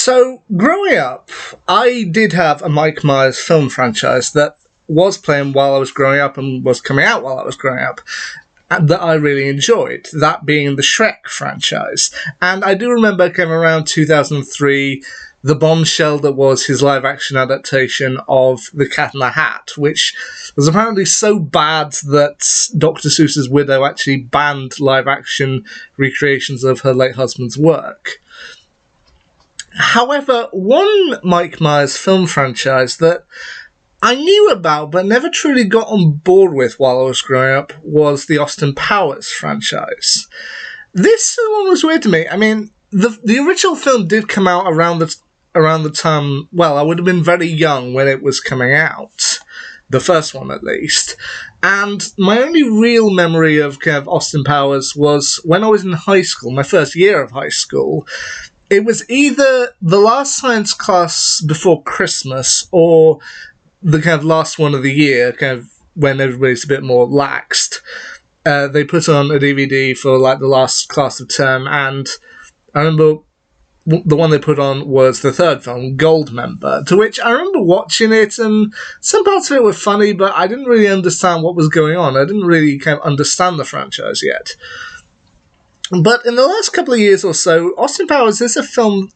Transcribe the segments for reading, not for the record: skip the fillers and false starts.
So, growing up, I did have a Mike Myers film franchise that was playing while I was growing up and was coming out while I was growing up, and that I really enjoyed, that being the Shrek franchise. And I do remember came around 2003, the bombshell that was his live-action adaptation of The Cat in the Hat, which was apparently so bad that Dr. Seuss's widow actually banned live-action recreations of her late husband's work. However, one Mike Myers film franchise that I knew about but never truly got on board with while I was growing up was the Austin Powers franchise. This one was weird to me. I mean, the original film did come out around the time, well, I would have been very young when it was coming out. The first one, at least. And my only real memory of kind of Austin Powers was when I was in high school, my first year of high school. It was either the last science class before Christmas or the kind of last one of the year, kind of when everybody's a bit more laxed. They put on a DVD for like the last class of term, and I remember the one they put on was the third film, Goldmember, to which I remember watching it, and some parts of it were funny, but I didn't really understand what was going on. I didn't really kind of understand the franchise yet. But in the last couple of years or so, Austin Powers is a film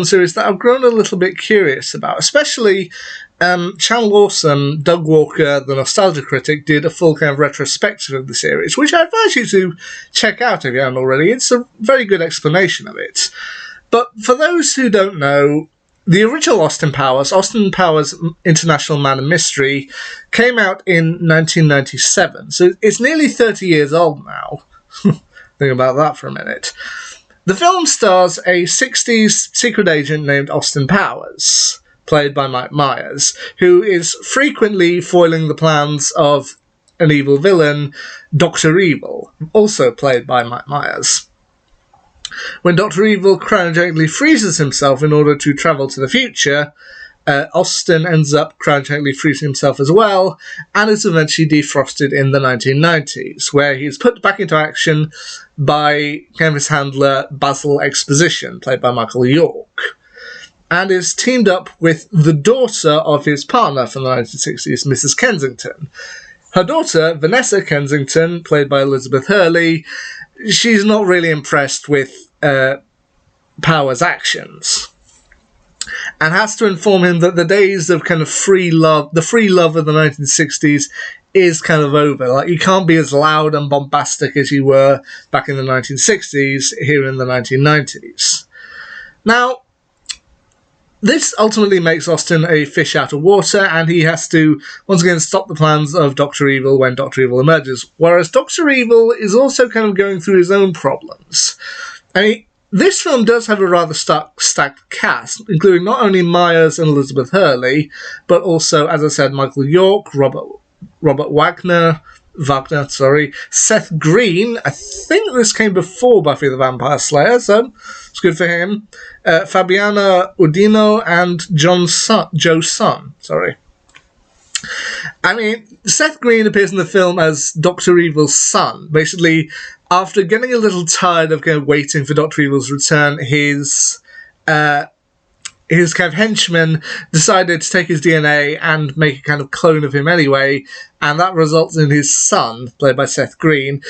series that I've grown a little bit curious about, especially Chan Lawson, Doug Walker, the Nostalgia Critic, did a full kind of retrospective of the series, which I advise you to check out if you haven't already. It's a very good explanation of it. But for those who don't know, the original Austin Powers International Man of Mystery, came out in 1997, so it's nearly 30 years old now. Think about that for a minute. The film stars a 60s secret agent named Austin Powers, played by Mike Myers, who is frequently foiling the plans of an evil villain, Dr. Evil, also played by Mike Myers. When Dr. Evil cryogenically freezes himself in order to travel to the future, Austin ends up cryogenically freezing himself as well, and is eventually defrosted in the 1990s, where he's put back into action by his handler Basil Exposition, played by Michael York, and is teamed up with the daughter of his partner from the 1960s, Mrs. Kensington. Her daughter, Vanessa Kensington, played by Elizabeth Hurley, she's not really impressed with Powers' actions, and has to inform him that the days of kind of free love of the 1960s is kind of over. Like, you can't be as loud and bombastic as you were back in the 1960s here in the 1990s. Now, this ultimately makes Austin a fish out of water, and he has to, once again, stop the plans of Dr. Evil when Dr. Evil emerges, whereas Dr. Evil is also kind of going through his own problems. I mean, this film does have a rather stacked cast, including not only Myers and Elizabeth Hurley, but also, as I said, Michael York, Robert Wagner, Seth Green. I think this came before Buffy the Vampire Slayer, so it's good for him. Fabiana Udino and Joe Sun. I mean, Seth Green appears in the film as Dr. Evil's son. Basically, after getting a little tired of kind of waiting for Dr. Evil's return, his kind of henchman decided to take his DNA and make a kind of clone of him anyway, and that results in his son, played by Seth Green,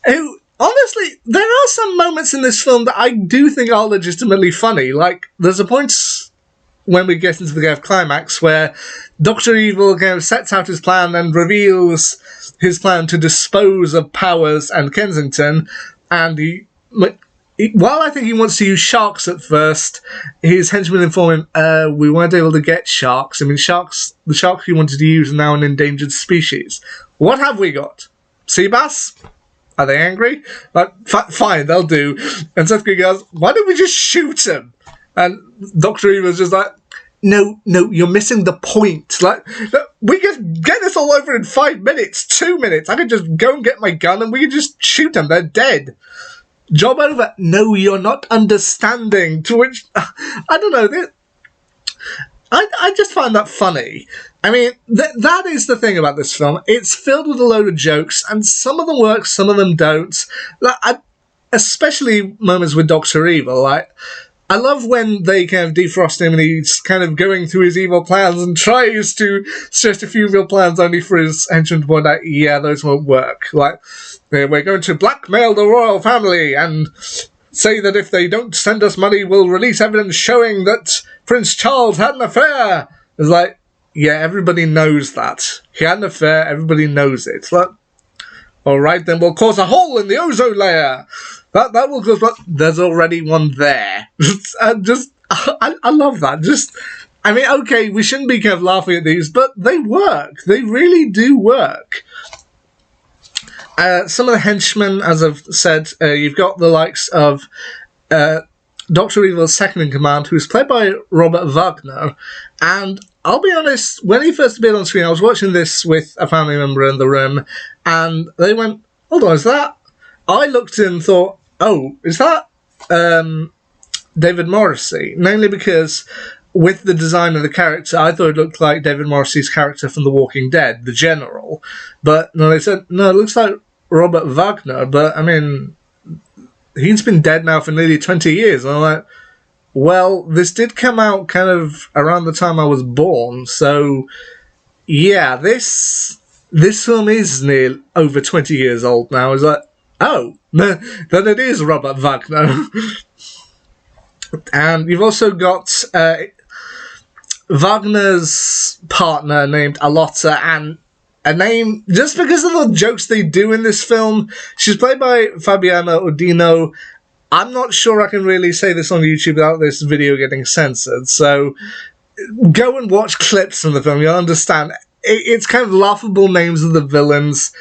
who, honestly, there are some moments in this film that I do think are legitimately funny. Like, there's a point when we get into the kind of climax where Dr. Evil kind of sets out his plan and reveals his plan to dispose of Powers and Kensington, and while I think he wants to use sharks at first, his henchmen inform him, we weren't able to get sharks. I mean, the sharks he wanted to use are now an endangered species. What have we got? Sea bass? Are they angry? Like, fine, they'll do. And Seth Green goes, why don't we just shoot him? And Dr. Evil's just like, no, you're missing the point. Like, we can get this all over in 5 minutes, 2 minutes. I could just go and get my gun and we can just shoot them. They're dead. Job over. No, you're not understanding. To which, I don't know. I just find that funny. I mean, that is the thing about this film. It's filled with a load of jokes, and some of them work, some of them don't. Like, especially moments with Dr. Evil. Like, I love when they kind of defrost him and he's kind of going through his evil plans and tries to suggest a few real plans only for his henchmen to point out, yeah, those won't work. Like, we're going to blackmail the royal family and say that if they don't send us money, we'll release evidence showing that Prince Charles had an affair. It's like, yeah, everybody knows that. He had an affair, everybody knows it. But, alright, then we'll cause a hole in the ozone layer. That will cause, but there's already one there. I love that. I mean, okay, we shouldn't be kind of laughing at these, but they work. They really do work. Some of the henchmen, as I've said, you've got the likes of Dr. Evil's second-in-command, who's played by Robert Wagner, and I'll be honest, when he first appeared on screen, I was watching this with a family member in the room, and they went, hold on, is that? I looked and thought, oh, is that David Morrissey? Mainly because with the design of the character, I thought it looked like David Morrissey's character from The Walking Dead, the General. But no, they said, no, it looks like Robert Wagner, but I mean, he's been dead now for nearly 20 years. And I'm like, well, this did come out kind of around the time I was born, so yeah, this film is near over 20 years old now. It's like, oh, then it is Robert Wagner. And you've also got Wagner's partner named Alotta, and a name, just because of the jokes they do in this film, she's played by Fabiana Odino. I'm not sure I can really say this on YouTube without this video getting censored, so go and watch clips from the film, you'll understand. It's kind of laughable names of the villains.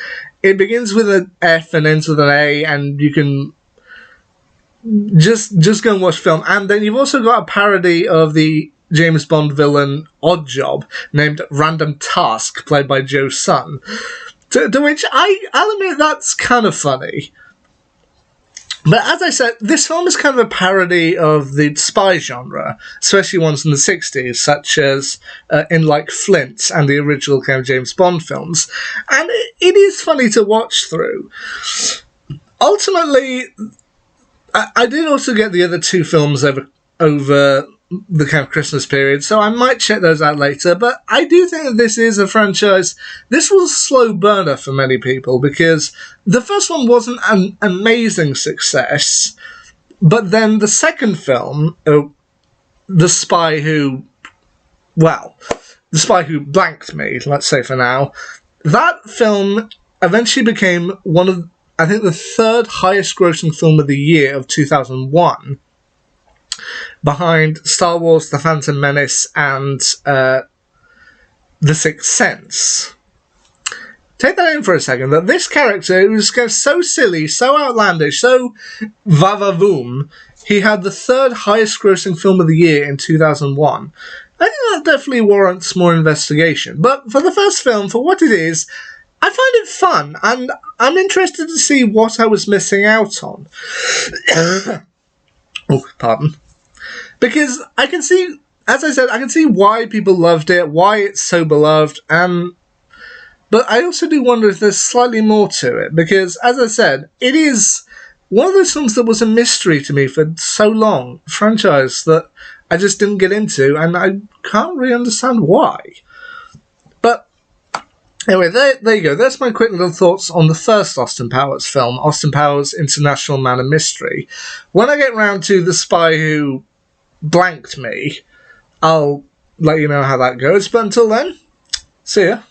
It begins with an F and ends with an A, and you can just go and watch the film. And then you've also got a parody of the James Bond villain Oddjob named Random Task, played by Joe Sutton. To which I'll admit that's kind of funny. But as I said, this film is kind of a parody of the spy genre, especially ones in the 60s, such as in like Flint and the original kind of James Bond films. And it is funny to watch through. Ultimately, I did also get the other two films over the kind of Christmas period, so I might check those out later, but I do think that this is a franchise. This was a slow burner for many people, because the first one wasn't an amazing success, but then the second film, The Spy Who Blanked Me, let's say for now, that film eventually became one of, I think, the third highest grossing film of the year of 2001, behind Star Wars, The Phantom Menace, and The Sixth Sense. Take that in for a second, that this character was so silly, so outlandish, so va-va-voom, he had the third highest grossing film of the year in 2001. I think that definitely warrants more investigation. But for the first film, for what it is, I find it fun, and I'm interested to see what I was missing out on. Oh, pardon. Because I can see, as I said, I can see why people loved it, why it's so beloved, but I also do wonder if there's slightly more to it, because, as I said, it is one of those films that was a mystery to me for so long, a franchise that I just didn't get into, and I can't really understand why. But anyway, there you go. That's my quick little thoughts on the first Austin Powers film, Austin Powers International Man of Mystery. When I get round to The Spy Who Blanked Me, I'll let you know how that goes. But until then, see ya.